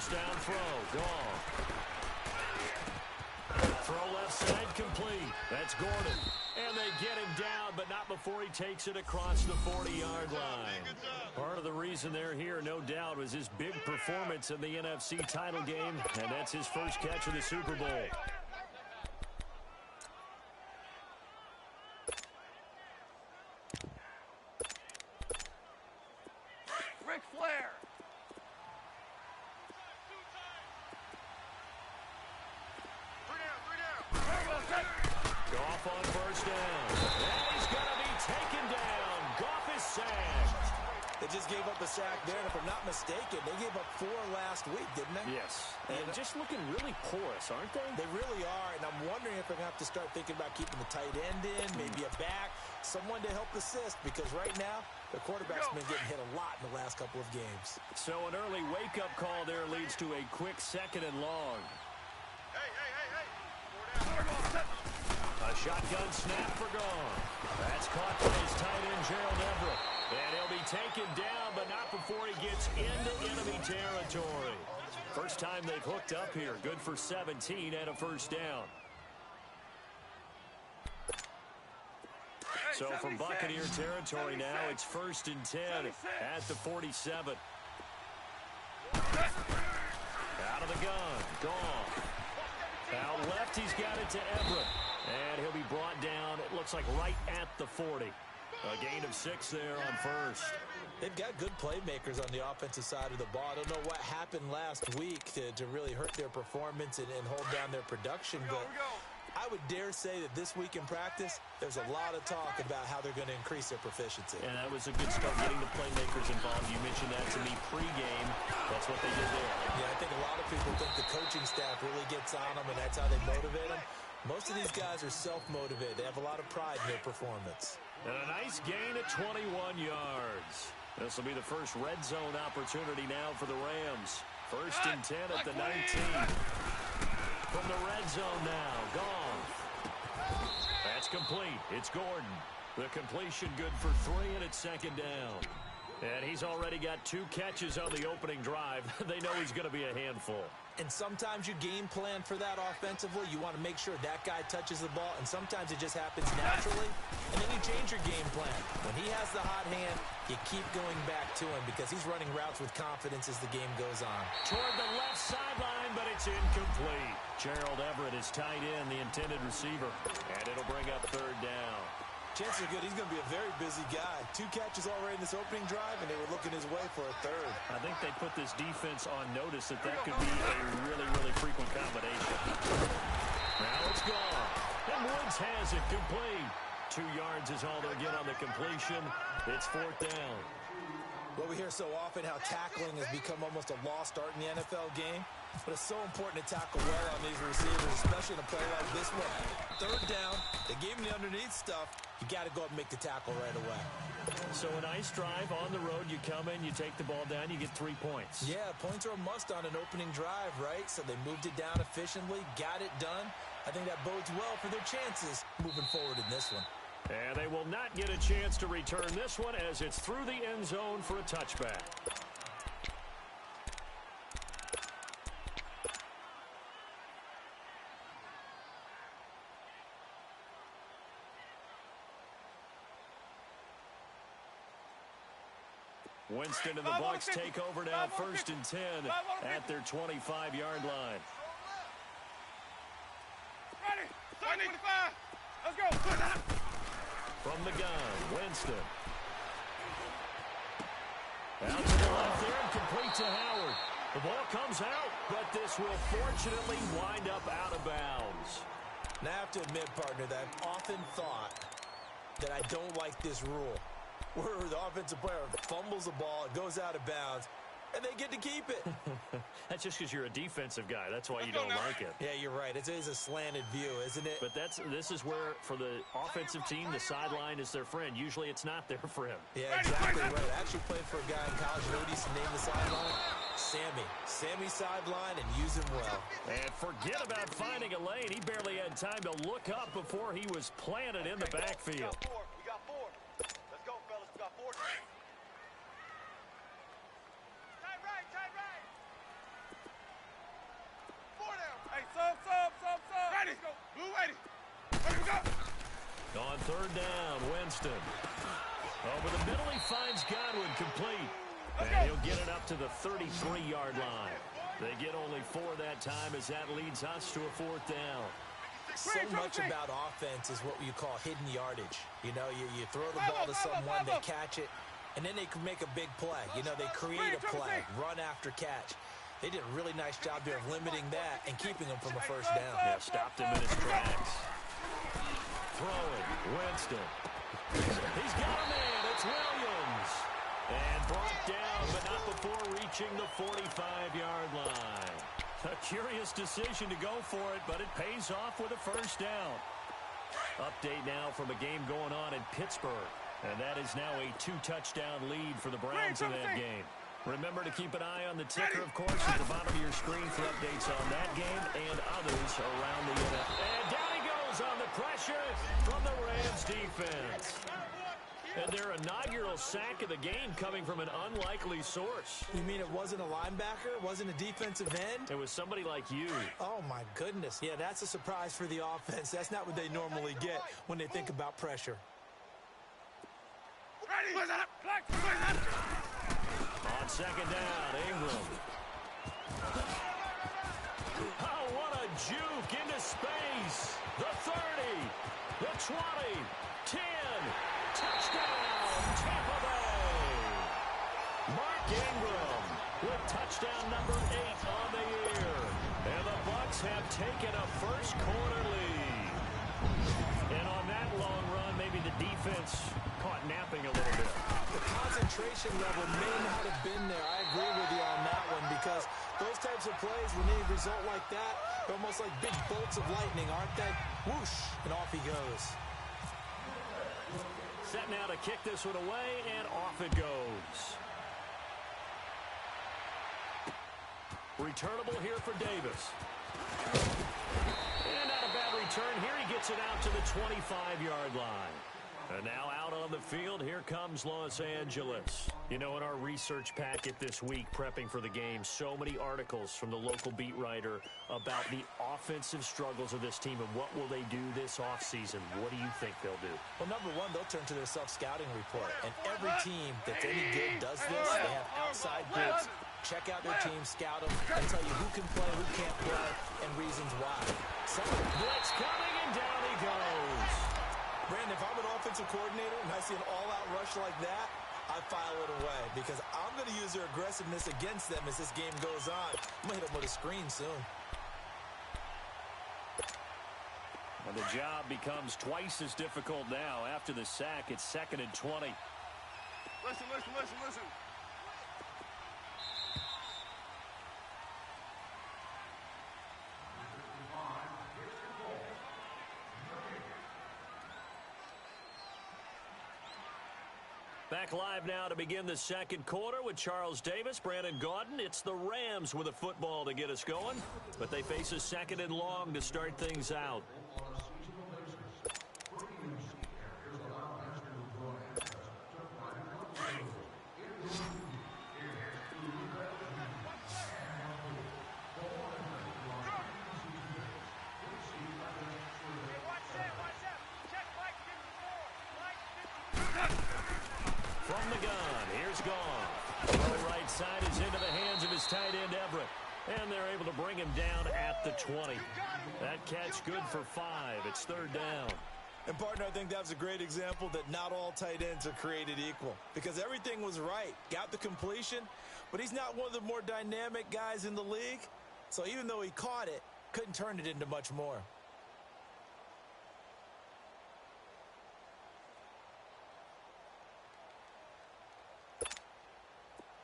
first down throw. Gone. Throw left side complete. That's Gordon. And they get him down, but not before he takes it across the 40-yard line. Part of the reason they're here, no doubt, was his big performance in the NFC title game, and that's his first catch of the Super Bowl. Ric Flair. Goff on first down. And he's going to be taken down. Goff is sacked. They just gave up a sack there, and if I'm not mistaken, they gave up 4 last week, didn't they? Yes. And just looking really porous, aren't they? They really are, and I'm wondering if they're going to have to start thinking about keeping the tight end in, maybe a back, someone to help assist, because right now, the quarterback's been getting hit a lot in the last couple of games. So an early wake-up call there leads to a quick 2nd and long. A shotgun snap for Gone. That's caught by his tight end, Gerald Everett. And he'll be taken down, but not before he gets into enemy territory. First time they've hooked up here. Good for 17 and a first down. So from Buccaneer territory now, it's 1st and 10 at the 47. Out of the gun. Gone. Out left, he's got it to Everett. And he'll be brought down, it looks like right at the 40. A gain of 6 there on first. They've got good playmakers on the offensive side of the ball. I don't know what happened last week to really hurt their performance and hold down their production, but I would dare say that this week in practice, there's a lot of talk about how they're going to increase their proficiency. And that was a good start getting the playmakers involved. You mentioned that to me pregame. That's what they did there. Yeah, I think a lot of people think the coaching staff really gets on them, and that's how they motivate them. Most of these guys are self-motivated. They have a lot of pride in their performance. And a nice gain at 21 yards. This will be the first red zone opportunity now for the Rams. 1st and 10 at the 19. From the red zone now, Gone. That's complete. It's Gordon. The completion good for 3, and it's 2nd down. And he's already got 2 catches on the opening drive. They know he's going to be a handful. And sometimes you game plan for that offensively. You want to make sure that guy touches the ball, and sometimes it just happens naturally. And then you change your game plan. When he has the hot hand, you keep going back to him because he's running routes with confidence as the game goes on. Toward the left sideline, but it's incomplete. Gerald Everett is tied in, the intended receiver. And it'll bring up 3rd down. Chances are good he's going to be a very busy guy. 2 catches already in this opening drive, and they were looking his way for a 3rd. I think they put this defense on notice that could be a really, really frequent combination. Now it's gone. And Woods has it complete. 2 yards is all they'll get on the completion. It's 4th down. Well, we hear so often how tackling has become almost a lost art in the NFL game. But it's so important to tackle well on these receivers, especially in a play like this one. 3rd down, they gave him the underneath stuff. You got to go up and make the tackle right away. So a nice drive on the road. You come in, you take the ball down, you get 3 points. Yeah, points are a must on an opening drive, right? So they moved it down efficiently, got it done. I think that bodes well for their chances moving forward in this one. And they will not get a chance to return this one as it's through the end zone for a touchback. Winston and the Bucs take over now, 1st and 10 at their 25-yard line. Ready? 25. Let's go. From the gun, Winston. Out to the left there and complete to Howard. The ball comes out, but this will fortunately wind up out of bounds. Now, I have to admit, partner, that I've often thought that I don't like this rule, where the offensive player fumbles the ball, it goes out of bounds, and they get to keep it. That's just because you're a defensive guy. That's why you don't like it. Yeah, you're right. It is a slanted view, isn't it? But this is where, for the offensive team, the sideline is their friend. Usually it's not their friend. Yeah, exactly right. I actually played for a guy in college. You know what he used to name the sideline? Sammy. Sammy sideline, and use him well. And forget about finding a lane. He barely had time to look up before he was planted in the backfield. We got 4. Let's go, fellas. We got 4. Tight right. Third down, Winston. Over the middle, he finds Godwin complete. And he'll get it up to the 33-yard line. They get only 4 that time as that leads us to a 4th down. So much about offense is what you call hidden yardage. You know, you throw the ball to someone, they catch it, and then they can make a big play. You know, they create a play, run after catch. They did a really nice job there of limiting that and keeping him from a first down. Yeah, stopped him in his tracks. Throwing, Winston. He's got a man. It's Williams. And brought down, but not before reaching the 45-yard line. A curious decision to go for it, but it pays off with a first down. Update now from a game going on in Pittsburgh. And that is now a 2-touchdown lead for the Browns in that game. Remember to keep an eye on the ticker, of course, at the bottom of your screen for updates on that game and others around the NFL. And down he goes on the pressure from the Rams defense. And their inaugural sack of the game coming from an unlikely source. You mean it wasn't a linebacker? It wasn't a defensive end? It was somebody like you. Oh, my goodness. Yeah, that's a surprise for the offense. That's not what they normally get when they think about pressure. On second down, Ingram. Oh, what a juke into space. The 30, the 20, 10. Touchdown, Tampa Bay. Mark Ingram with touchdown number 8 on the year. And the Bucs have taken a first quarter lead. And on that long run, maybe the defense caught napping a little bit. The concentration level may not have been there. I agree with you on that one because those types of plays, when they result like that, they're almost like big bolts of lightning, aren't they? Whoosh, and off he goes. Set now to kick this one away, and off it goes. Returnable here for Davis. And not a bad return. Here he gets it out to the 25-yard line. And now out on the field, here comes Los Angeles. You know, in our research packet this week, prepping for the game, so many articles from the local beat writer about the offensive struggles of this team and what will they do this offseason. What do you think they'll do? Well, number one, they'll turn to their self-scouting report. And every team that's any good does this. They have outside groups. Check out their team, scout them, and tell you who can play, who can't play, and reasons why. Blitz coming, and down he goes. Brandon, if I'm an offensive coordinator and I see an all-out rush like that, I file it away because I'm going to use their aggressiveness against them as this game goes on. I'm going to hit them with a screen soon. And the job becomes twice as difficult now. After the sack, it's 2nd and 20. Listen. Back live now to begin the second quarter with Charles Davis, Brandon Gaudin. It's the Rams with a football to get us going, but they face a 2nd and long to start things out. From the gun, here's Goff. The right side is into the hands of his tight end, Everett. And they're able to bring him down at the 20. That catch good for 5. It's 3rd down. And, partner, I think that was a great example that not all tight ends are created equal because everything was right. Got the completion, but he's not one of the more dynamic guys in the league. So even though he caught it, couldn't turn it into much more.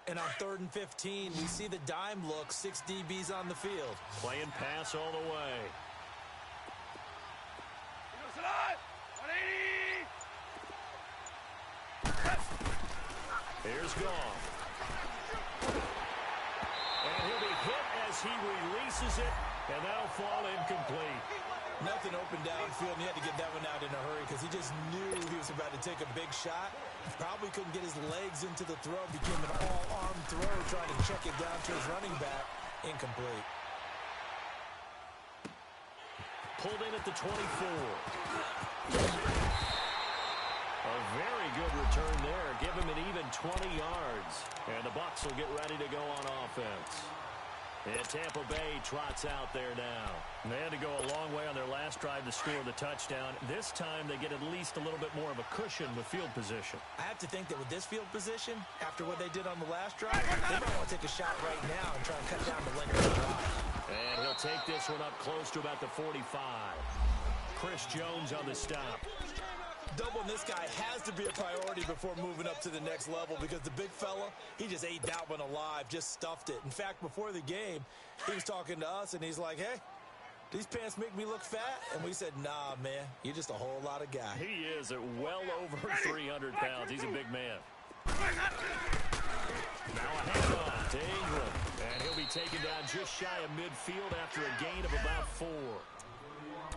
And on 3rd and 15, we see the dime look, 6 DBs on the field. Playing pass all the way. Here's Goff. And he'll be hit as he releases it, and that'll fall incomplete. Nothing open downfield, and he had to get that one out in a hurry because he just knew he was about to take a big shot. Probably couldn't get his legs into the throw. Became an all-arm throw, trying to check it down to his running back. Incomplete. Pulled in at the 24. A very good return there. Give him an even 20 yards. And the Bucs will get ready to go on offense. And Tampa Bay trots out there now. And they had to go a long way on their last drive to score the touchdown. This time they get at least a little bit more of a cushion with field position. I have to think that with this field position, after what they did on the last drive, they might want to take a shot right now and try and cut down the length of the drive. And he'll take this one up close to about the 45. Chris Jones on the stop. Doubling this guy has to be a priority before moving up to the next level because the big fella, he just ate that one alive, just stuffed it. In fact, before the game, he was talking to us, and he's like, hey, these pants make me look fat? And we said, nah, man, you're just a whole lot of guy. He is at well over 300 pounds. He's a big man. Now a handoff to Ingram, and he'll be taken down just shy of midfield after a gain of about 4.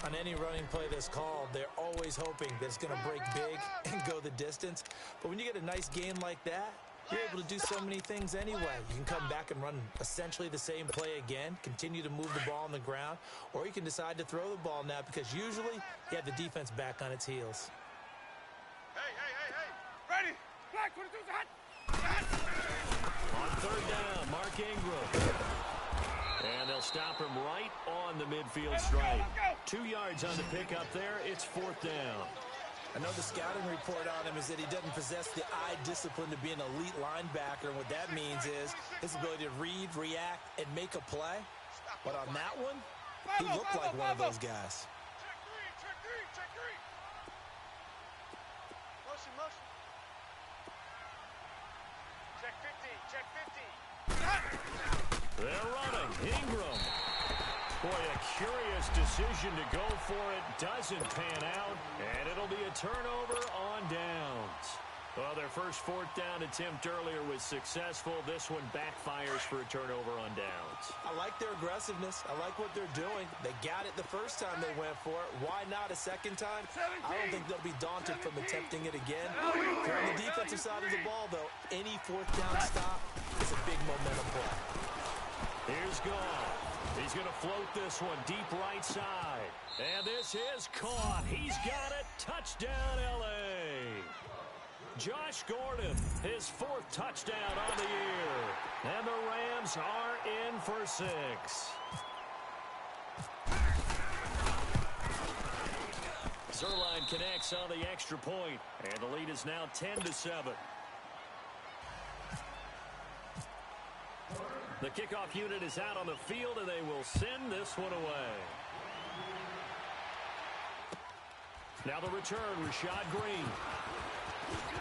On any running play that's called, they're always hoping that it's going to break big and go the distance. But when you get a nice gain like that, you're able to do so many things anyway. You can come back and run essentially the same play again, continue to move the ball on the ground, or you can decide to throw the ball now because usually you have the defense back on its heels. Hey. Ready. Black 22's hot. On third down, Mark Ingram. And they'll stop him right on the midfield stripe. 2 yards on the pickup there. It's 4th down. I know the scouting report on him is that he doesn't possess the eye discipline to be an elite linebacker. And what that means is his ability to read, react, and make a play. But on that one, he looked like one of those guys. Check three. Motion. Check 15. They're running. Ingram. Boy, a curious decision to go for it. Doesn't pan out. And it'll be a turnover on downs. Well, their first 4th down attempt earlier was successful. This one backfires for a turnover on downs. I like their aggressiveness. I like what they're doing. They got it the first time they went for it. Why not a second time? I don't think they'll be daunted from attempting it again. If you're on the defensive side of the ball, though, any 4th down stop is a big momentum play. Here's Goff. He's going to float this one deep right side. And this is caught. He's got it. Touchdown, L.A. Josh Gordon, his 4th touchdown on the year. And the Rams are in for 6. Zerline connects on the extra point. And the lead is now 10-7. The kickoff unit is out on the field, and they will send this one away. Now the return, Rashad Green.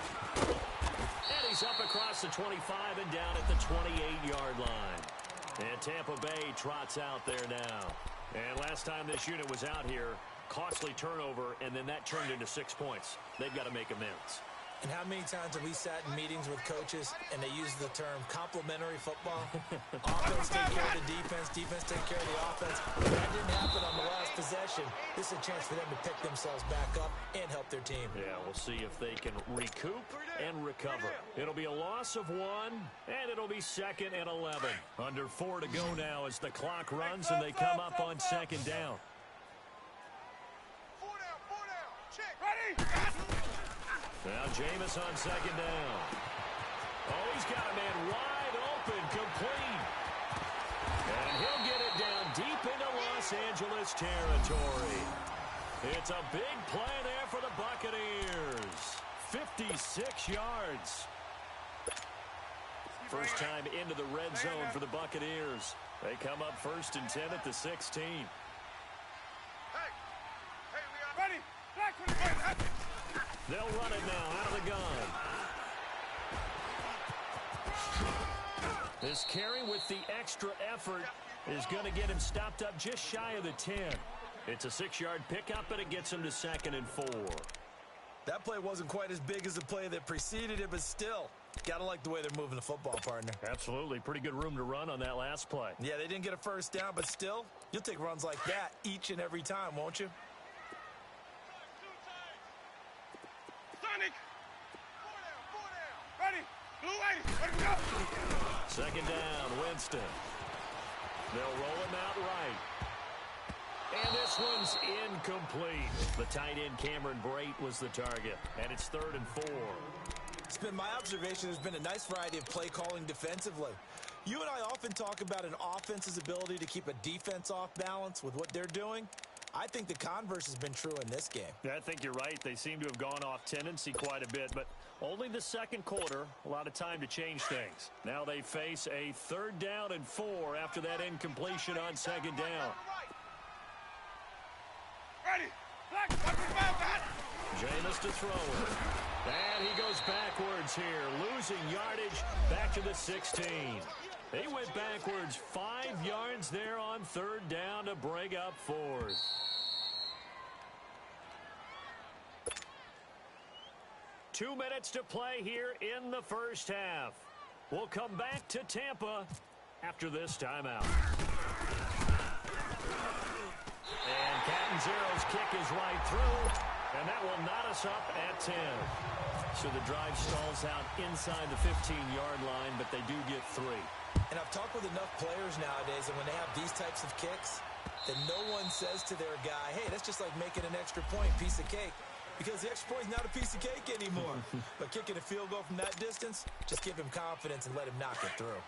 And he's up across the 25 and down at the 28-yard line. And Tampa Bay trots out there now. And last time this unit was out here, costly turnover, and then that turned into 6 points. They've got to make amends. And how many times have we sat in meetings with coaches and they use the term complementary football? Offense take care of the defense, defense take care of the offense. That didn't happen on the last possession. This is a chance for them to pick themselves back up and help their team. Yeah, we'll see if they can recoup and recover. It'll be a loss of 1, and it'll be 2nd and 11. Under 4 to go now as the clock runs and they come up on 2nd down. 4 down. Check. Ready. Now Jameis on 2nd down. Oh, he's got a man wide open, complete. And he'll get it down deep into Los Angeles territory. It's a big play there for the Buccaneers. 56 yards. First time into the red zone for the Buccaneers. They come up 1st and 10 at the 16. Hey, we are ready. Black 22. They'll run it now out of the gun. This carry with the extra effort is going to get him stopped up just shy of the 10. It's a 6-yard pickup, but it gets him to 2nd and 4. That play wasn't quite as big as the play that preceded it, but still, got to like the way they're moving the football, partner. Absolutely. Pretty good room to run on that last play. Yeah, they didn't get a first down, but still, you'll take runs like that each and every time, won't you? Sonic. 4 down. Ready. Blue 80. Let's go. 2nd down, Winston. They'll roll him out right. And this one's incomplete. The tight end Cameron Brate was the target, and it's 3rd and 4. It's been my observation there's been a nice variety of play calling defensively. You and I often talk about an offense's ability to keep a defense off balance with what they're doing. I think the converse has been true in this game. I think you're right. They seem to have gone off tendency quite a bit, but only the second quarter, a lot of time to change things. Now they face a 3rd down and 4 after that incompletion on 2nd down. Ready. Black. Jameis to throw it. And he goes backwards here, losing yardage back to the 16. He went backwards 5 yards there on 3rd down to bring up 4th. Two minutes to play here in the first half. We'll come back to Tampa after this timeout. And Catanzaro's kick is right through, and that will knot us up at 10. So the drive stalls out inside the 15-yard line, but they do get 3. And I've talked with enough players nowadays, and when they have these types of kicks, that no one says to their guy, hey, that's just like making an extra point, piece of cake. Because the extra point's not a piece of cake anymore. But kicking a field goal from that distance, just give him confidence and let him knock it through.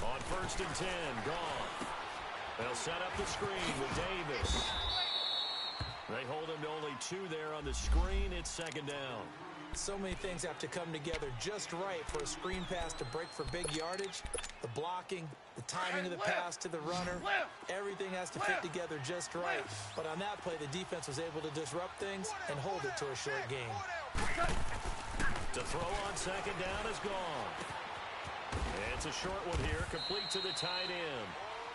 On 1st and 10, gone. They'll set up the screen with Davis. They hold him to only 2 there on the screen. It's 2nd down. So many things have to come together just right for a screen pass to break for big yardage. The blocking, the timing of the pass to the runner, everything has to fit together just right. But on that play, the defense was able to disrupt things and hold it to a short game. To throw on 2nd down is gone. It's a short one here, complete to the tight end.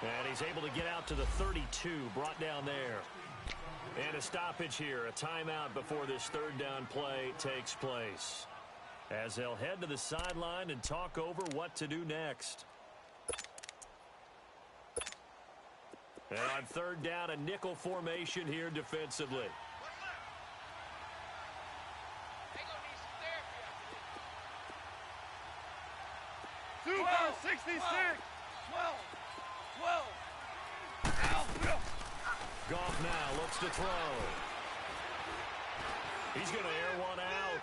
And he's able to get out to the 32, brought down there. And a stoppage here, a timeout before this 3rd down play takes place, as they'll head to the sideline and talk over what to do next. And on 3rd down, a nickel formation here defensively. 66. 12. Goff now looks to throw. He's going to air one out.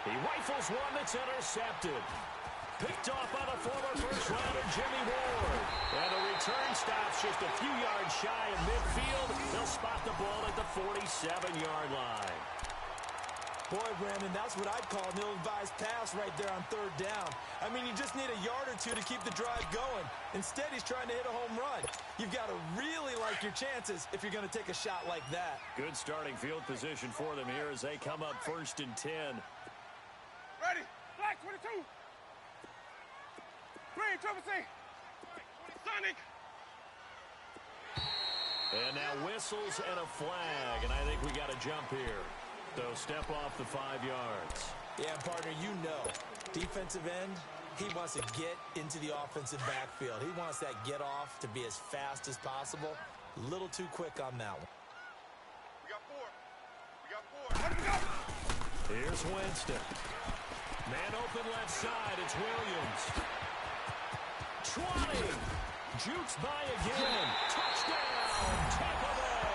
He rifles one that's intercepted. Picked off by the former first-rounder Jimmy Ward. And the return stops just a few yards shy of midfield. They'll spot the ball at the 47-yard line. Boy, Brandon, that's what I'd call an ill-advised pass right there on 3rd down. I mean, you just need a yard or 2 to keep the drive going. Instead, he's trying to hit a home run. You've got to really like your chances if you're going to take a shot like that. Good starting field position for them here as they come up 1st and 10. Ready. Black 22. Green, Triple C. Sonic. And now whistles and a flag, and I think we got a jump here. So step off the 5 yards. Yeah, partner, you know, defensive end, he wants to get into the offensive backfield. He wants that get off to be as fast as possible. A little too quick on that one. We got 4. Let him go. Here's Winston. Man open left side. It's Williams. 20. Jukes by again. Touchdown, Tampa Bay.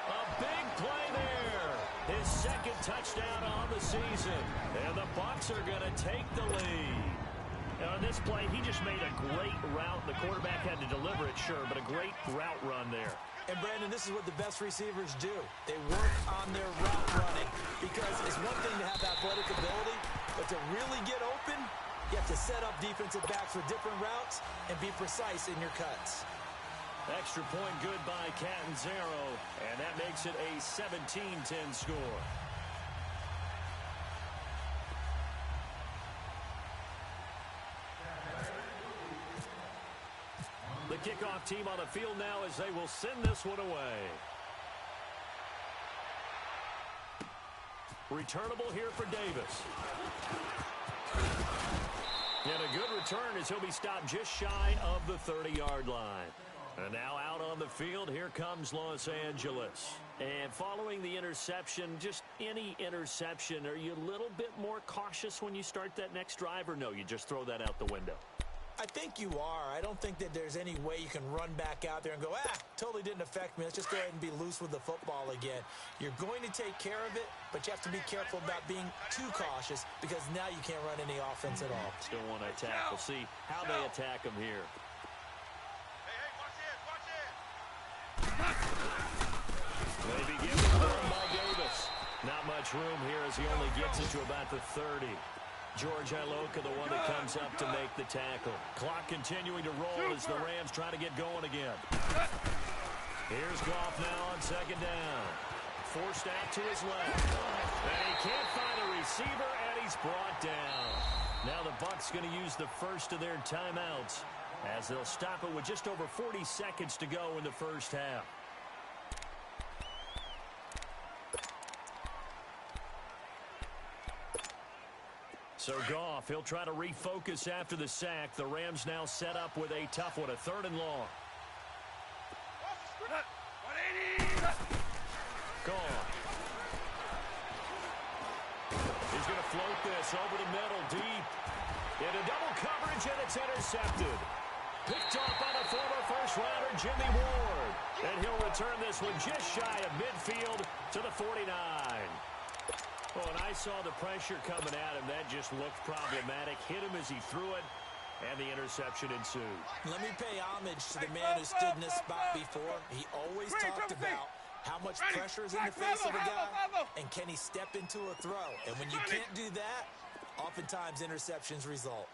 A big play there. His 2nd touchdown on the season. And the Bucs are going to take the lead. Now, on this play, he just made a great route. The quarterback had to deliver it, sure, but a great route run there. And, Brandon, this is what the best receivers do. They work on their route running because it's one thing to have athletic ability, but to really get open, you have to set up defensive backs with different routes and be precise in your cuts. Extra point good by Catanzaro, and that makes it a 17-10 score. The kickoff team on the field now as they will send this one away. Returnable here for Davis. And a good return as he'll be stopped just shy of the 30-yard line. And now out on the field, here comes Los Angeles. And following the interception, just any interception, are you a little bit more cautious when you start that next drive, or no, you just throw that out the window? I think you are. I don't think that there's any way you can run back out there and go, totally didn't affect me. Let's just go ahead and be loose with the football again. You're going to take care of it, but you have to be careful about being too cautious because now you can't run any offense at all. Still want to attack. We'll see how they attack him here. Hey, watch it, watch it. They begin with the run by Davis. Not much room here as he only gets it to about the 30. George Iloka, the one that comes up to make the tackle. Clock continuing to roll as the Rams try to get going again. Here's Goff now on second down. Forced out to his left. And he can't find a receiver, and he's brought down. Now the Bucs going to use the first of their timeouts as they'll stop it with just over 40 seconds to go in the first half. So Goff, he'll try to refocus after the sack. The Rams now set up with a tough one, a 3rd and long. Goff. He's going to float this over the middle, deep. Into double coverage, and it's intercepted. Picked off by the former first-rounder, Jimmy Ward. And he'll return this one just shy of midfield to the 49. Oh, and I saw the pressure coming at him. That just looked problematic. Hit him as he threw it, and the interception ensued. Let me pay homage to the man who stood in this spot before. He always talked about how much pressure is in the face of a guy, and can he step into a throw. And when you can't do that, oftentimes interceptions result.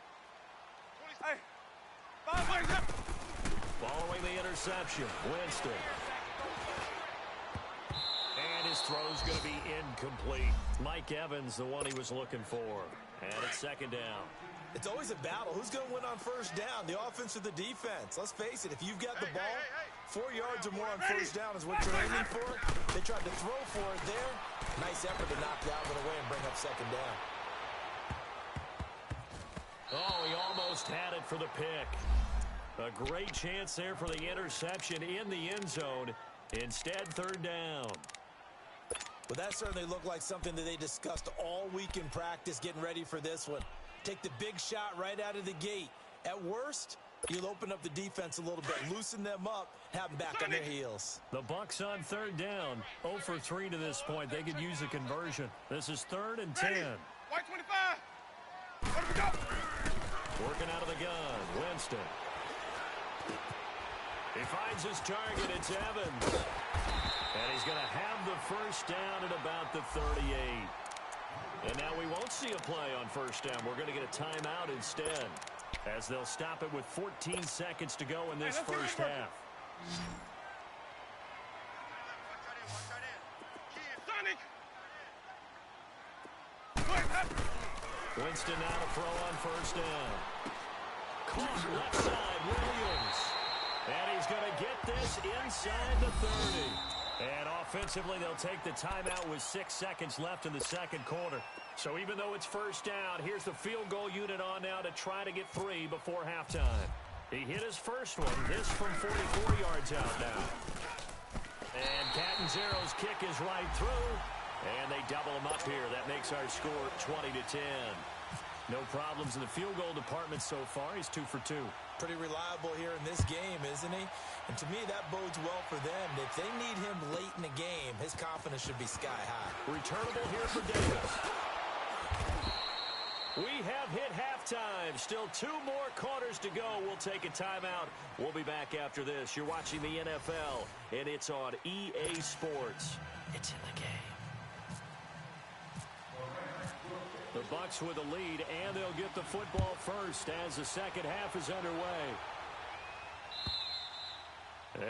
Following the interception, Winston. And his throw's going to be incomplete. Mike Evans, the one he was looking for. And it's second down. It's always a battle. Who's going to win on first down, the offense or the defense? Let's face it, if you've got the ball, 4 yards or more on first down is what you're aiming for. They tried to throw for it there. Nice effort to knock Dalvin away and bring up second down. Oh, he almost had it for the pick. A great chance there for the interception in the end zone. Instead, 3rd down. Well, that certainly looked like something that they discussed all week in practice getting ready for this one. Take the big shot right out of the gate. At worst, you'll open up the defense a little bit, loosen them up, have them back on their heels. The Bucs on 3rd down. 0 for 3 to this point. They could use a conversion. This is 3rd and 10. White 25. Where do we go? Working out of the gun. Winston. He finds his target. It's Evans. And he's going to have the first down at about the 38. And now we won't see a play on first down. We're going to get a timeout instead, as they'll stop it with 14 seconds to go in this first half. Winston now to throw on first down. Caught left side, Williams. And he's going to get this inside the 30. And offensively, they'll take the timeout with 6 seconds left in the second quarter. So even though it's first down, here's the field goal unit on now to try to get 3 before halftime. He hit his first one. This from 44 yards out now. And Catanzaro's kick is right through. And they double him up here. That makes our score 20-10. No problems in the field goal department so far. He's 2 for 2. Pretty reliable here in this game, isn't he? And to me, that bodes well for them. If they need him late in the game, his confidence should be sky high. Returnable here for Davis. We have hit halftime. Still 2 more quarters to go. We'll take a timeout. We'll be back after this. You're watching the NFL, and it's on EA Sports. It's in the game. The Bucs with a lead, and they'll get the football first as the second half is underway.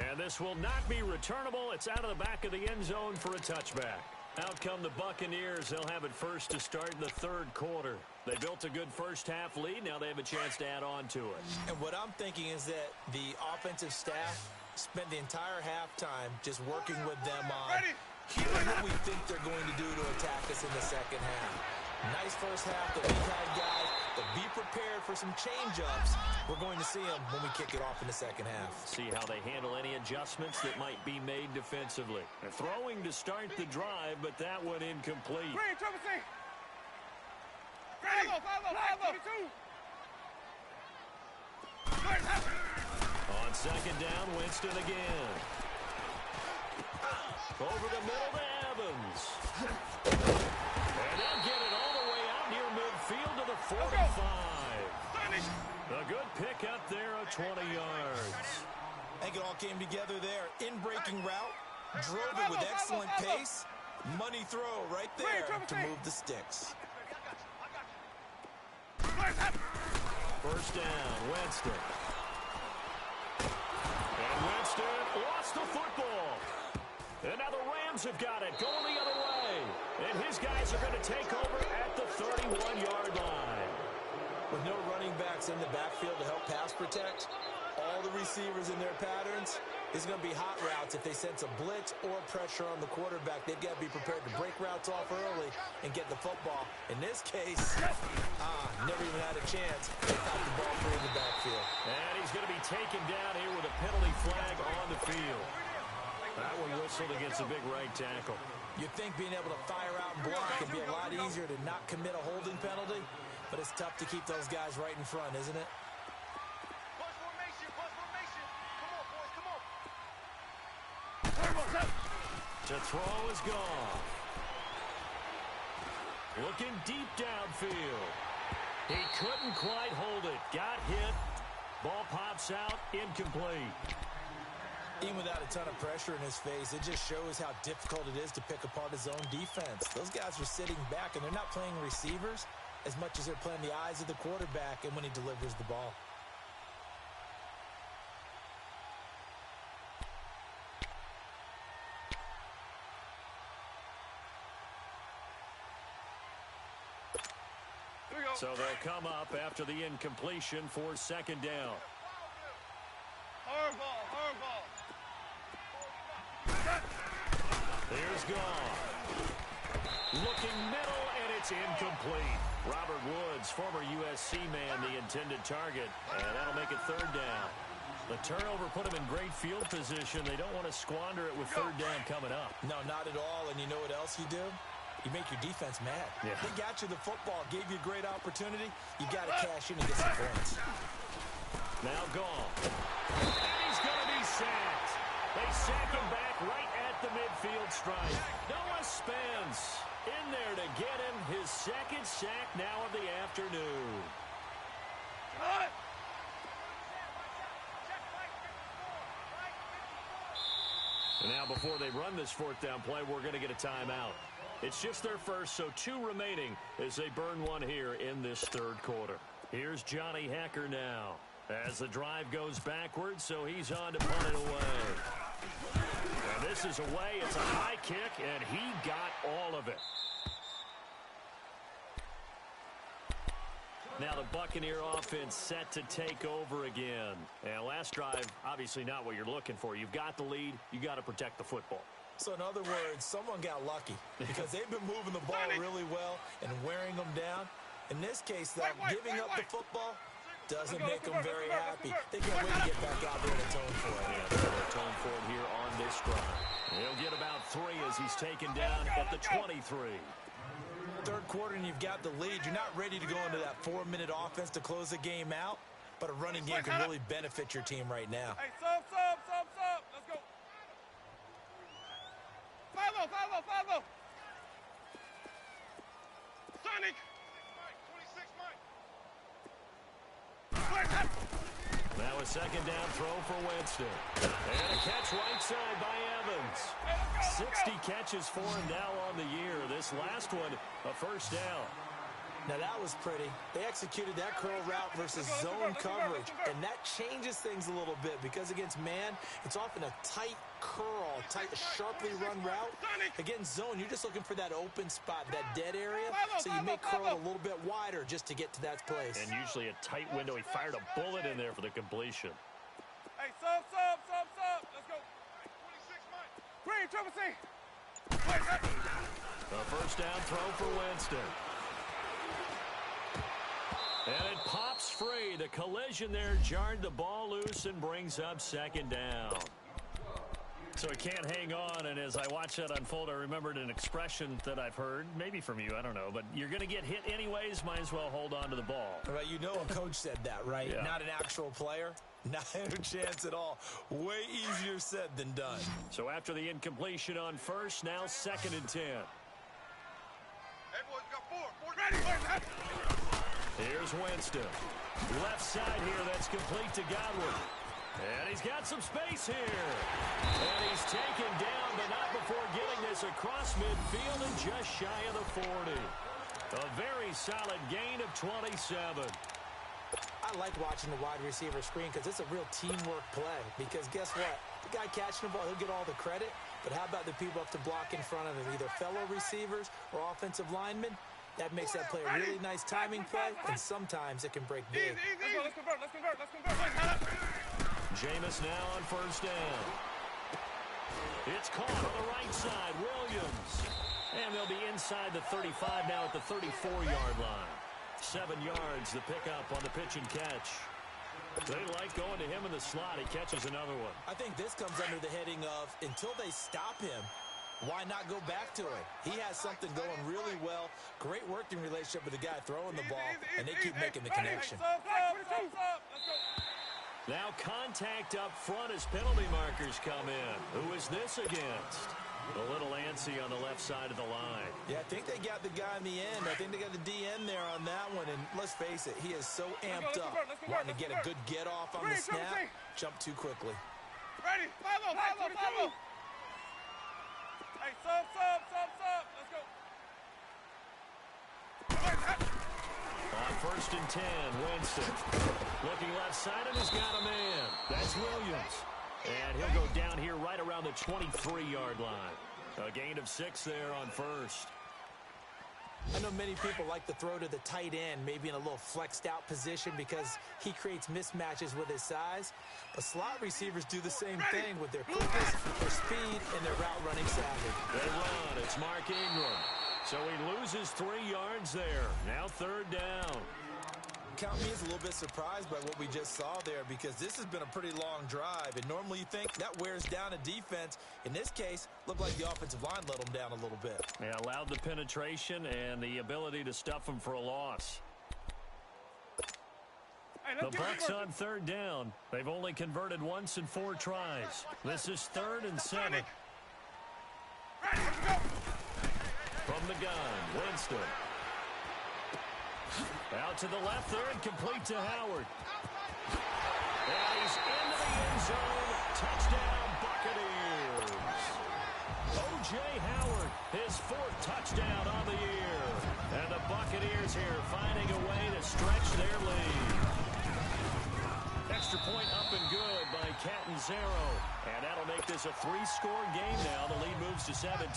And this will not be returnable. It's out of the back of the end zone for a touchback. Out come the Buccaneers. They'll have it first to start in the 3rd quarter. They built a good first half lead. Now they have a chance to add on to it. And what I'm thinking is that the offensive staff spent the entire halftime just working with them on here's what we think they're going to do to attack us in the second half. Nice first half that we've had, guys, but be prepared for some change-ups. We're going to see them when we kick it off in the second half. See how they handle any adjustments that might be made defensively. They're throwing to start the drive, but that one incomplete. Green, triple C. Ready. Follow. 22. On second down, Winston again. Over the middle to Evans. And they'll get it all the way out near midfield to the 45. A good pick up there of 20 yards. I think it all came together there. In-breaking route, drove it with excellent pace. Money throw right there to move the sticks. First down, Winston. And Winston lost the football. And now the Rams have got it, going the other way. And his guys are going to take over at the 31-yard line. With no running backs in the backfield to help pass protect, all the receivers in their patterns, it's going to be hot routes if they sense a blitz or pressure on the quarterback. They've got to be prepared to break routes off early and get the football. In this case, never even had a chance. They got the ball through the backfield. And he's going to be taken down here with a penalty flag on the field. That one whistled against a big right tackle. You'd think being able to fire out and block would be a lot easier to not commit a holding penalty, but it's tough to keep those guys right in front, isn't it? Push formation. Come on, boys. To throw is gone. Looking deep downfield. He couldn't quite hold it. Got hit. Ball pops out. Incomplete. Even without a ton of pressure in his face, it just shows how difficult it is to pick apart his own defense. Those guys are sitting back, and they're not playing receivers as much as they're playing the eyes of the quarterback and when he delivers the ball. So they'll come up after the incompletion for second down. Hard ball. Here's gone. Looking middle, and it's incomplete. Robert Woods, former USC man, the intended target. And that'll make it third down. The turnover put him in great field position. They don't want to squander it with third down coming up. No, not at all. And you know what else you do? You make your defense mad. Yeah. They got you the football, gave you a great opportunity. You got to cash in and get some points. Now gone. And he's going to be sacked. They sack him back right at the midfield stripe. Noah Spence in there to get him his second sack now of the afternoon. And now before they run this fourth down play, we're going to get a timeout. It's just their first, so 2 remaining as they burn one here in this third quarter. Here's Johnny Hecker now as the drive goes backwards, so he's on to punt it away. And this is away. It's a high kick, and he got all of it. Now the Buccaneer offense set to take over again. And last drive, obviously not what you're looking for. You've got the lead. You got to protect the football. So in other words, someone got lucky because they've been moving the ball really well and wearing them down. In this case, though, giving up the football doesn't make them very happy. They can't wait to get back out there and atone for it. Yeah, they're going to atone for it here on this drive. He'll get about 3 as he's taken down at the 23. Third quarter and you've got the lead. You're not ready to go into that 4-minute offense to close the game out, but a running game can really benefit your team right now. Hey, sub. Let's go. Follow. Sonic. 26 Mike. Now a second down throw for Winston. And a catch right side by Evans. 60 catches for him now on the year. This last one, a first down. Now that was pretty. They executed that curl route versus zone coverage, and that changes things a little bit because against man, it's often a tight curl, sharply run route. Against zone, you're just looking for that open spot, that dead area, so you may curl it a little bit wider just to get to that place. And usually a tight window. He fired a bullet in there for the completion. Hey, sub. Let's go. 26 Mike. Green, triple C. A first down throw for Winston. And it pops free. The collision there jarred the ball loose and brings up second down. So it can't hang on, and as I watch that unfold, I remembered an expression that I've heard, maybe from you, I don't know, but you're going to get hit anyways, might as well hold on to the ball. Right, you know a coach said that, right? Yeah. Not an actual player. Not a chance at all. Way easier said than done. So after the incompletion on first, now 2nd and 10. Hey, boys, got four. Ready? Here's Winston. Left side here, that's complete to Godwin. And he's got some space here. And he's taken down, but not before getting this across midfield and just shy of the 40. A very solid gain of 27. I like watching the wide receiver screen because it's a real teamwork play. Because guess what? The guy catching the ball, he'll get all the credit. But how about the people up to block in front of him, either fellow receivers or offensive linemen? That makes that play a really nice timing play, and sometimes it can break big. Let's convert. Jameis now on first down. It's caught on the right side. Williams. And they'll be inside the 35 now at the 34-yard line. 7 yards, the pickup on the pitch and catch. They like going to him in the slot. He catches another one. I think this comes under the heading of, until they stop him, why not go back to it? He has something going really well. Great working relationship with the guy throwing the ball, and they keep making the connection. Let's go. Now contact up front as penalty markers come in. Who is this against? A little antsy on the left side of the line. Yeah, I think they got the guy in the end. I think they got the DN there on that one. And let's face it, he is so amped up, wanting to get a good get off on the snap. Jump too quickly. Ready? Follow. Hey, sub. Let's go. On first and 10, Winston. Looking left side, and he's got a man. That's Williams. And he'll go down here right around the 23-yard line. A gain of 6 there on first. I know many people like to throw to the tight end, maybe in a little flexed out position because he creates mismatches with his size. But slot receivers do the same thing with their quickness, their speed, and their route running savvy. They run. It's Mark Ingram. So he loses 3 yards there. Now 3rd down. Count me as a little bit surprised by what we just saw there because this has been a pretty long drive. And normally you think that wears down a defense. In this case, looked like the offensive line let them down a little bit. They allowed the penetration and the ability to stuff them for a loss. The Bucs on 3rd down. They've only converted once in 4 tries. This is 3rd and 7. From the gun, Winston. Out to the left there and complete to Howard. And he's into the end zone. Touchdown, Buccaneers. O.J. Howard, his 4th touchdown on the year. And the Buccaneers here finding a way to stretch their lead. Extra point up and good by Catanzaro. And that'll make this a 3-score game now. The lead moves to 17.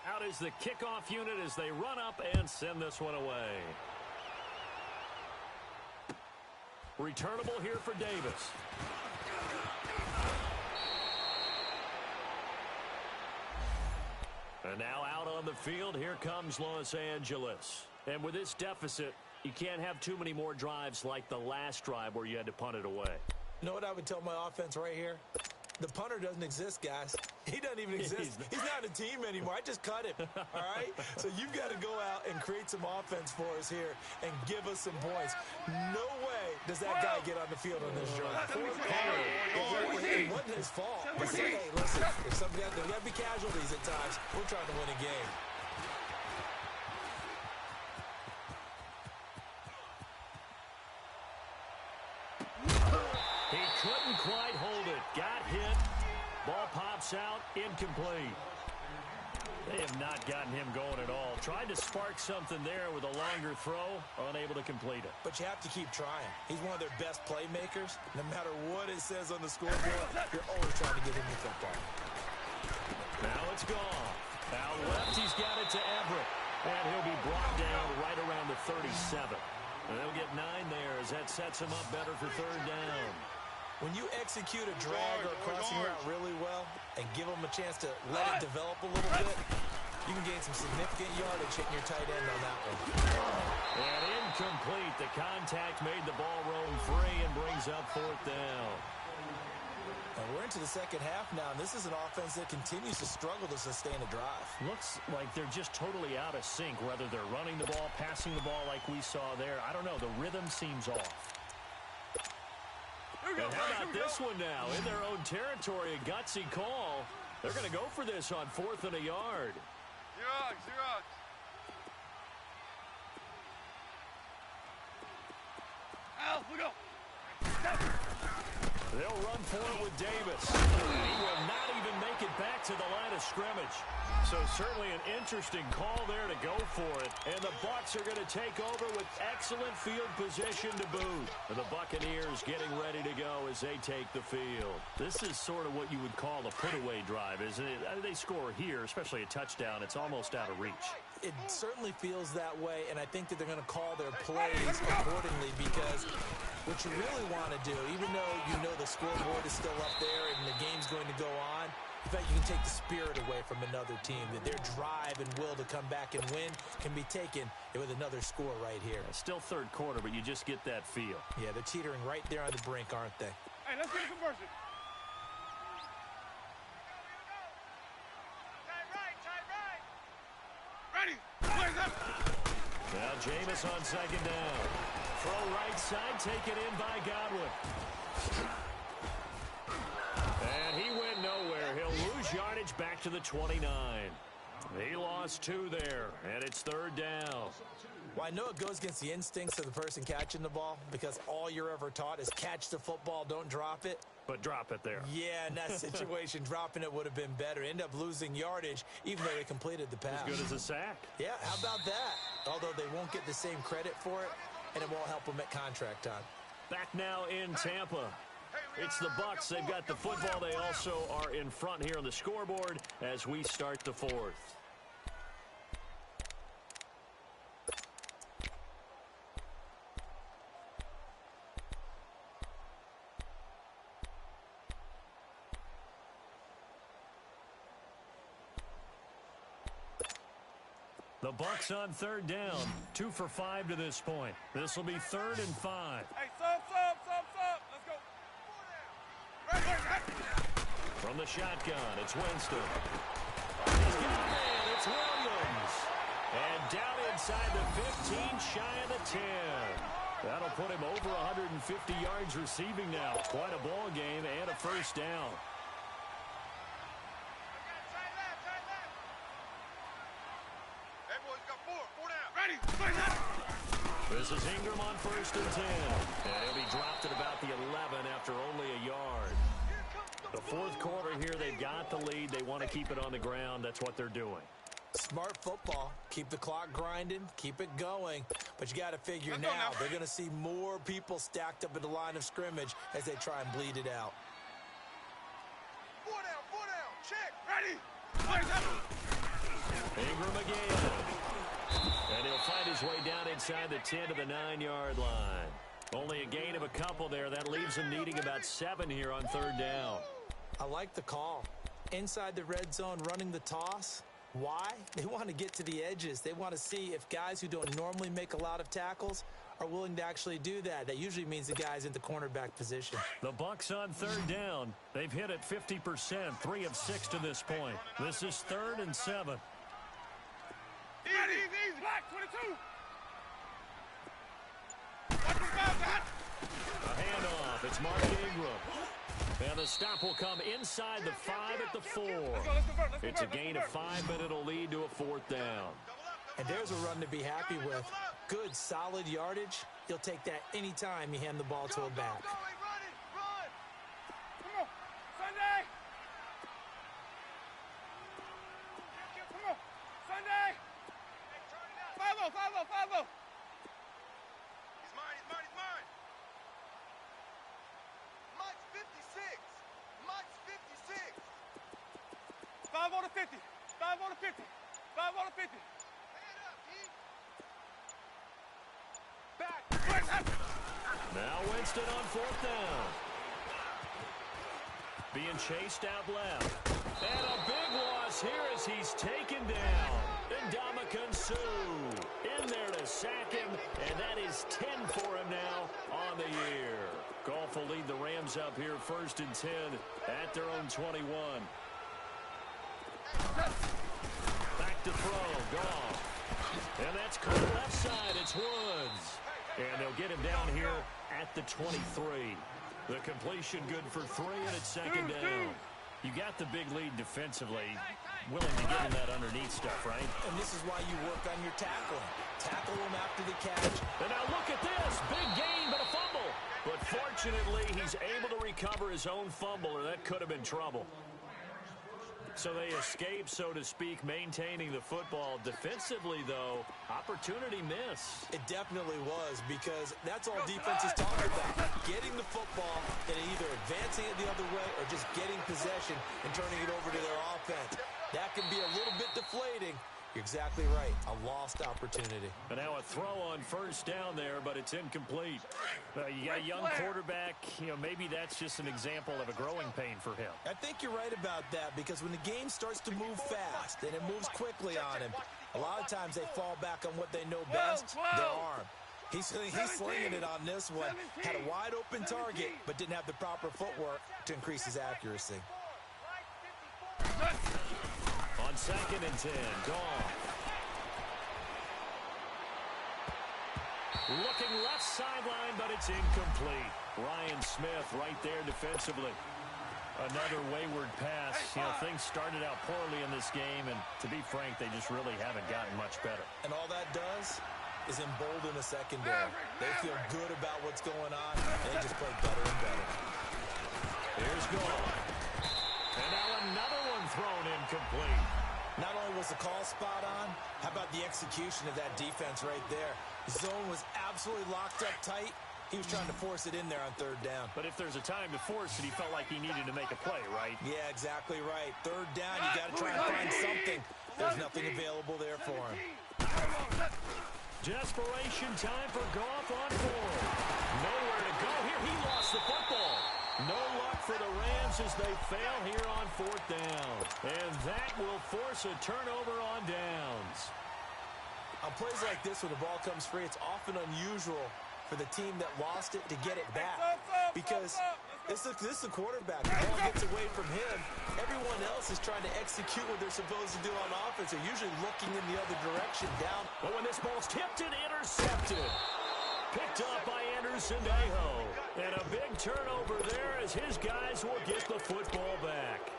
Out is the kickoff unit as they run up and send this one away. Returnable here for Davis. And now out on the field, here comes Los Angeles. And with this deficit, you can't have too many more drives like the last drive where you had to punt it away. You know what I would tell my offense right here? The punter doesn't exist, guys. He doesn't even exist. He's not a team anymore. I just cut him, all right? So you've got to go out and create some offense for us here and give us some points. No way does that guy get on the field on this drive. It wasn't his fault. But say, hey, listen, if somebody there got to be casualties at times. We're trying to win a game. He couldn't quite hold it. Got hit. Ball pops out. Incomplete. They have not gotten him going at all. Tried to spark something there with a longer throw. Unable to complete it. But you have to keep trying. He's one of their best playmakers. No matter what it says on the scoreboard, you're always trying to get him the football. Now it's gone. Out left, he's got it to Everett. And he'll be brought down right around the 37. They'll get 9 there as that sets them up better for third down. When you execute a drag or a crossing route really well and give them a chance to let it develop a little bit, you can gain some significant yardage hitting your tight end on that one. And incomplete. The contact made the ball roam free and brings up fourth down. And we're into the second half now, and this is an offense that continues to struggle to sustain a drive. Looks like they're just totally out of sync, whether they're running the ball, passing the ball like we saw there. I don't know. The rhythm seems off. And how about this one now? In their own territory, a gutsy call. They're going to go for this on 4th and a yard. Zero. Al, look up. They'll run for it with Davis. He will not even make it back to the line of scrimmage. So certainly an interesting call there to go for it. And the Bucs are going to take over with excellent field position to boot. And the Buccaneers getting ready to go as they take the field. This is sort of what you would call a put-away drive, isn't it? They score here, especially a touchdown. It's almost out of reach. It certainly feels that way, and I think that they're going to call their plays accordingly, because what you really want to do, even though you know the scoreboard is still up there and the game's going to go on, in fact, you can take the spirit away from another team, that their drive and will to come back and win can be taken with another score right here. Still third quarter, but you just get that feel. Yeah, they're teetering right there on the brink, aren't they? Hey, let's get a conversion. Now Jameis on second down. Throw right side, taken in by Godwin. And he went nowhere. He'll lose yardage back to the 29. He lost 2 there, and it's third down. Well, I know it goes against the instincts of the person catching the ball, because all you're ever taught is catch the football, don't drop it. But drop it there. Yeah, in that situation, dropping it would have been better. End up losing yardage, even though they completed the pass. As good as a sack. Yeah, how about that? Although they won't get the same credit for it, and it won't help them at contract time. Back now in Tampa. It's the Bucs. They've got the football. They also are in front here on the scoreboard as we start the 4th. The Bucs on third down. 2 for 5 to this point. This will be 3rd and 5. Hey, sub. Let's go. Right. From the shotgun, it's Winston. He's got a man. It's Williams. And down inside the 15, shy of the 10. That'll put him over 150 yards receiving now. Quite a ball game and a first down. This is Ingram on 1st and 10. And he'll be dropped at about the 11 after only a yard. The 4th quarter here, they've got the lead. They want to keep it on the ground. That's what they're doing. Smart football. Keep the clock grinding. Keep it going. But you got to figure now, they're going to see more people stacked up at the line of scrimmage as they try and bleed it out. 4 down. Check. Ready. Ingram again. And he'll find his way down inside the 10 to the 9-yard line. Only a gain of a couple there. That leaves him needing about 7 here on third down. I like the call. Inside the red zone, running the toss. Why? They want to get to the edges. They want to see if guys who don't normally make a lot of tackles are willing to actually do that. That usually means the guy's in the cornerback position. The Bucs on third down. They've hit it 50%, 3 of 6 to this point. This is 3rd and 7. Easy. Black 22. A handoff. It's Mark Ingram. And the stop will come inside the 5 at the 4. It's a gain of 5, but it'll lead to a 4th down. And there's a run to be happy with. Good, solid yardage. You'll take that anytime you hand the ball to a back. Come on, Sunday. Sunday. 5-0. He's mine. Mike's 56. 5 on the 50. 5 on the 50. Hand up, Heath. Back. Now Winston on fourth down. Being chased out left. And a big loss here as he's taken down. Ndamukong Suh in there to sack him, and that is 10 for him now on the year. Goff will lead the Rams up here 1st and 10 at their own 21. Back to throw, Goff. And that's caught left side, it's Woods. And they'll get him down here at the 23. The completion good for 3, and it's 2nd down. You got the big lead defensively. Willing to give him that underneath stuff, right? And this is why you work on your tackling. Tackle him after the catch. And now look at this. Big gain, but a fumble. But fortunately, he's able to recover his own fumble, or that could have been trouble. So they escape, so to speak, maintaining the football. Defensively, though, opportunity miss. It definitely was, because that's all defense is talking about. Getting the football and either advancing it the other way or just getting possession and turning it over to their offense. That can be a little bit deflating. You're exactly right. A lost opportunity. And now a throw on 1st down there, but it's incomplete. You got a young quarterback. Maybe that's just an example of a growing pain for him. I think you're right about that, because when the game starts to move fast and it moves quickly on him, a lot of times they fall back on what they know best, their arm. He's slinging it on this one. Had a wide open target, but didn't have the proper footwork to increase his accuracy. On 2nd and 10, Goff. Looking left sideline, but it's incomplete. Ryan Smith right there defensively. Another wayward pass. Things started out poorly in this game, and to be frank, they just really haven't gotten much better. And all that does is embolden the secondary. They feel good about what's going on, and they just play better and better. Here's Goff. And now another one thrown incomplete. Not only was the call spot on, how about the execution of that defense right there? The zone was absolutely locked up tight. He was trying to force it in there on 3rd down. But if there's a time to force it, he felt like he needed to make a play, right? Yeah, exactly right. 3rd down, you got to try and find something. There's nothing available there for him. Desperation time for Goff on 4th. Nowhere to go here. He lost the football. No luck for the Rams as they fail here on 4th down. And that will force a turnover on downs. On plays like this, when the ball comes free, it's often unusual for the team that lost it to get it back. Because this is the quarterback. The ball gets away from him. Everyone else is trying to execute what they're supposed to do on offense. They're usually looking in the other direction down. But when this ball's tipped and intercepted. Picked up by Anderson-Aho. And a big turnover there as his guys will get the football back.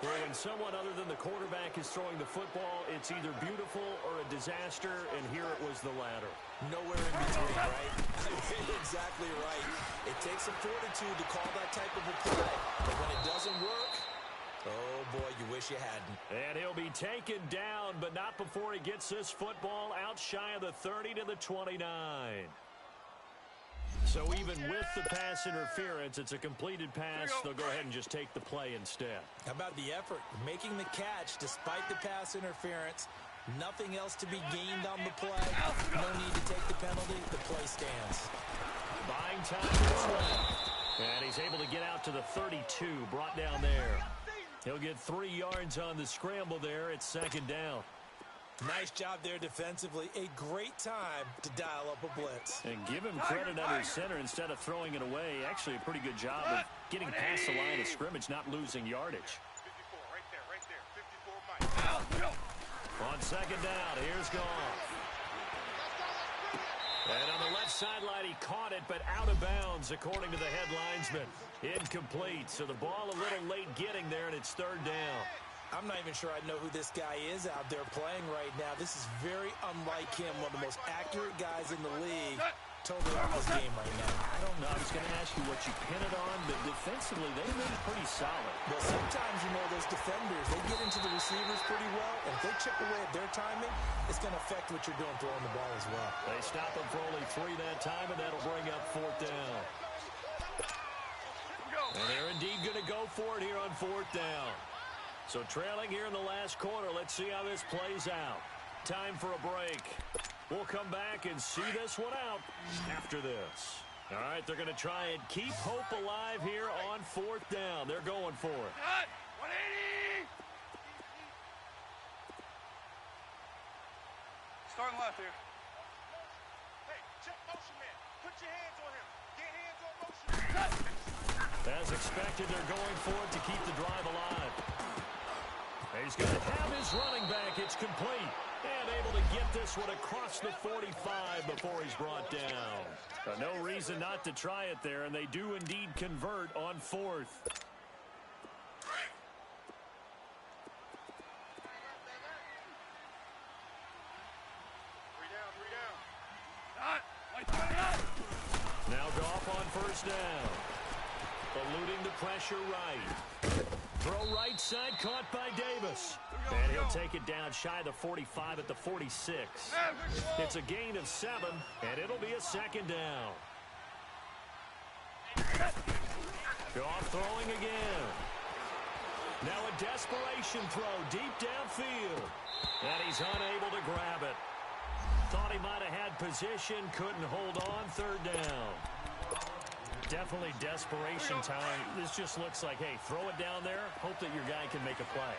Well, when someone other than the quarterback is throwing the football, it's either beautiful or a disaster, and here it was the latter. Nowhere in between, right? Exactly right. It takes some fortitude to call that type of a play. But when it doesn't work, oh, boy, you wish you hadn't. And he'll be taken down, but not before he gets this football out shy of the 30 to the 29. So even with the pass interference, it's a completed pass. They'll go ahead and just take the play instead. How about the effort? Making the catch despite the pass interference. Nothing else to be gained on the play. No need to take the penalty. The play stands. Buying time is left. And he's able to get out to the 32, brought down there. He'll get 3 yards on the scramble there. It's 2nd down. Nice job there defensively. A great time to dial up a blitz. And give him credit under center instead of throwing it away. Actually, a pretty good job of getting past the line of scrimmage, not losing yardage. 54, right there, 54, Mike. On 2nd down, here's Goff. And on the left sideline, he caught it, but out of bounds, according to the head linesman. Incomplete, so the ball a little late getting there, and it's 3rd down. I'm not even sure I know who this guy is out there playing right now. This is very unlike him, one of the most accurate guys in the league. Totally off his game right now. I don't know. I was going to ask you what you pin it on, but defensively, they've been pretty solid. Well, sometimes, those defenders, they get into the receivers pretty well, and if they chip away at their timing, it's going to affect what you're doing throwing the ball as well. They stop him for only 3 that time, and that'll bring up 4th down. And they're indeed going to go for it here on 4th down. So trailing here in the last quarter. Let's see how this plays out. Time for a break. We'll come back and see this one out after this. All right, they're going to try and keep hope alive here on 4th down. They're going for it. 180! Starting left here. Hey, check motion man. Put your hands on him. Get hands on motion. As expected, they're going for it to keep the drive alive. He's going to have his running back. It's complete. And able to get this one across the 45 before he's brought down. No reason not to try it there, and they do indeed convert on 4th. Now Goff on 1st down. Eluding the pressure right. Throw right side, caught by Davis. And he'll take it down shy of the 45 at the 46. It's a gain of 7, and it'll be a 2nd down. Goff throwing again. Now a desperation throw deep downfield. And he's unable to grab it. Thought he might have had position, couldn't hold on. 3rd down. Definitely desperation time. This just looks like, hey, throw it down there, hope that your guy can make a play.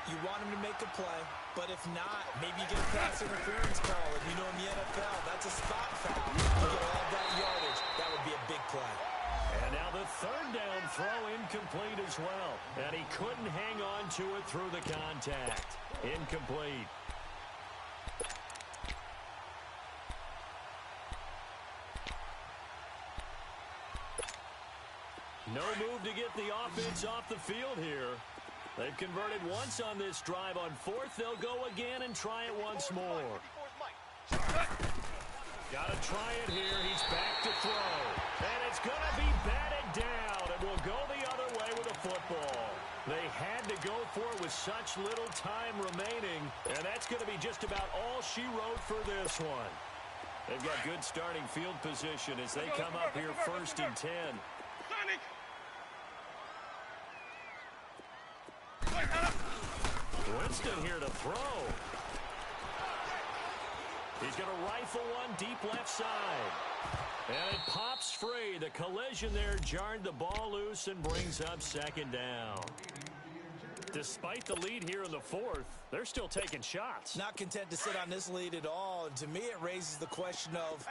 You want him to make a play, but if not, maybe you get a pass interference call. And you know in the NFL, that's a spot foul. You get all that yardage, that would be a big play. And now the 3rd down throw incomplete as well. And he couldn't hang on to it through the contact. Incomplete. No move to get the offense off the field here. They've converted once on this drive. On 4th, they'll go again and try it once more. Got to try it here. He's back to throw. And it's going to be batted down. And will go the other way with a football. They had to go for it with such little time remaining. And that's going to be just about all she wrote for this one. They've got good starting field position as they come up here 1st and 10. Winston here to throw. He's going to rifle one deep left side. And it pops free. The collision there jarred the ball loose and brings up 2nd down. Despite the lead here in the 4th, they're still taking shots. Not content to sit on this lead at all. And to me, it raises the question of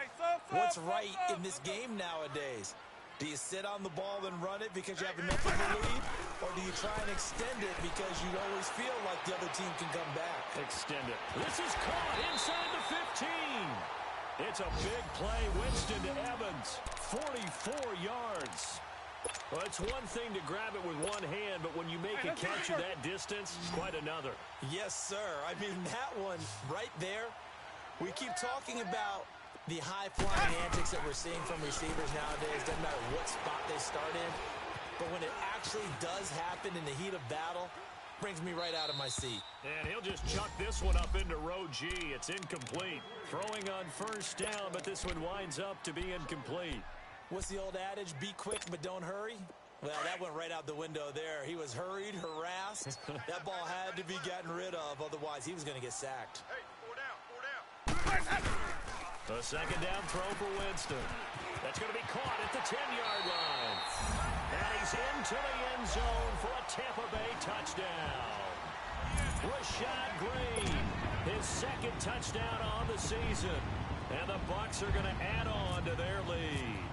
what's right in this game nowadays. Do you sit on the ball and run it because you have enough of a lead? Or do you try and extend it because you always feel like the other team can come back? Extend it. This is caught inside the 15. It's a big play. Winston to Evans. 44 yards. Well, it's one thing to grab it with one hand, but when you make a catch of that distance, it's quite another. Yes, sir. I mean, that one right there, we keep talking about the high-flying antics that we're seeing from receivers nowadays. Doesn't matter what spot they start in. But when it actually does happen in the heat of battle, brings me right out of my seat. And he'll just chuck this one up into row G. It's incomplete. Throwing on 1st down, but this one winds up to be incomplete. What's the old adage? Be quick, but don't hurry. Well, that went right out the window there. He was hurried, harassed. That ball had to be gotten rid of. Otherwise, he was going to get sacked. Hey, 4 down. A 2nd down throw for Winston. That's going to be caught at the 10-yard line. And he's into the end zone for a Tampa Bay touchdown. Rashad Green, his 2nd touchdown on the season. And the Bucs are going to add on to their lead.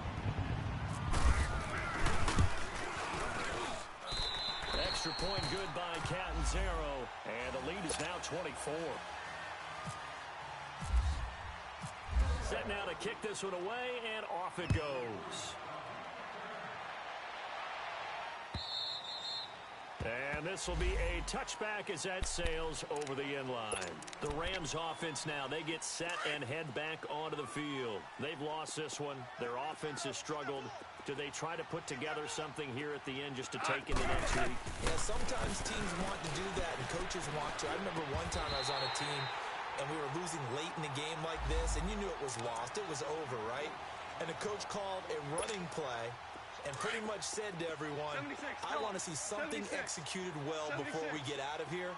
Extra point good by Catanzaro. And the lead is now 24. Set now to kick this one away, and off it goes. And this will be a touchback as that sails over the end line. The Rams offense now, they get set and head back onto the field. They've lost this one. Their offense has struggled. Do they try to put together something here at the end just to take into next week? Yeah, sometimes teams want to do that, and coaches want to. I remember one time I was on a team, and we were losing late in the game like this, and you knew it was lost. It was over, right? And the coach called a running play and pretty much said to everyone, I want to see something executed well before we get out of here.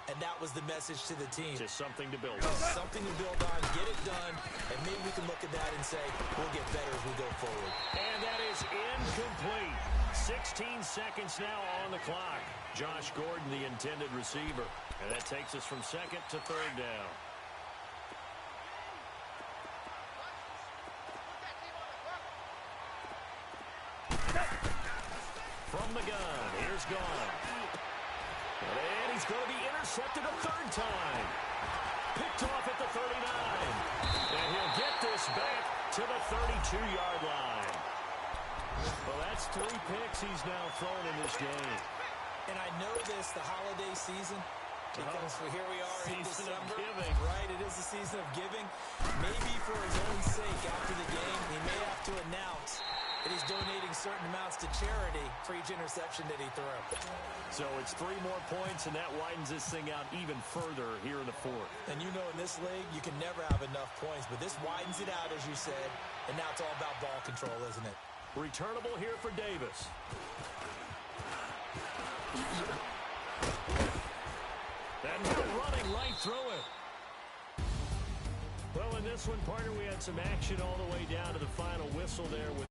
and that was the message to the team. Just something to build on. Just something to build on, get it done, and maybe we can look at that and say, we'll get better as we go forward. And that is incomplete. 16 seconds now on the clock. Josh Gordon, the intended receiver. And that takes us from second to third down. From the gun, here's Gone. And he's going to be intercepted a third time. Picked off at the 39. And he'll get this back to the 32-yard line. Well, that's 3 picks he's now thrown in this game. And I know this, the holiday season, because here we are in Season of December. giving. Right, it is the season of giving. Maybe for his own sake after the game, he may have to announce that he's donating certain amounts to charity for each interception that he threw. So it's 3 more points, and that widens this thing out even further here in the fourth. And you know in this league, you can never have enough points, but this widens it out, as you said, and now it's all about ball control, isn't it? Returnable here for Davis. And they're running right through it. Well, in this one, partner, we had some action all the way down to the final whistle there with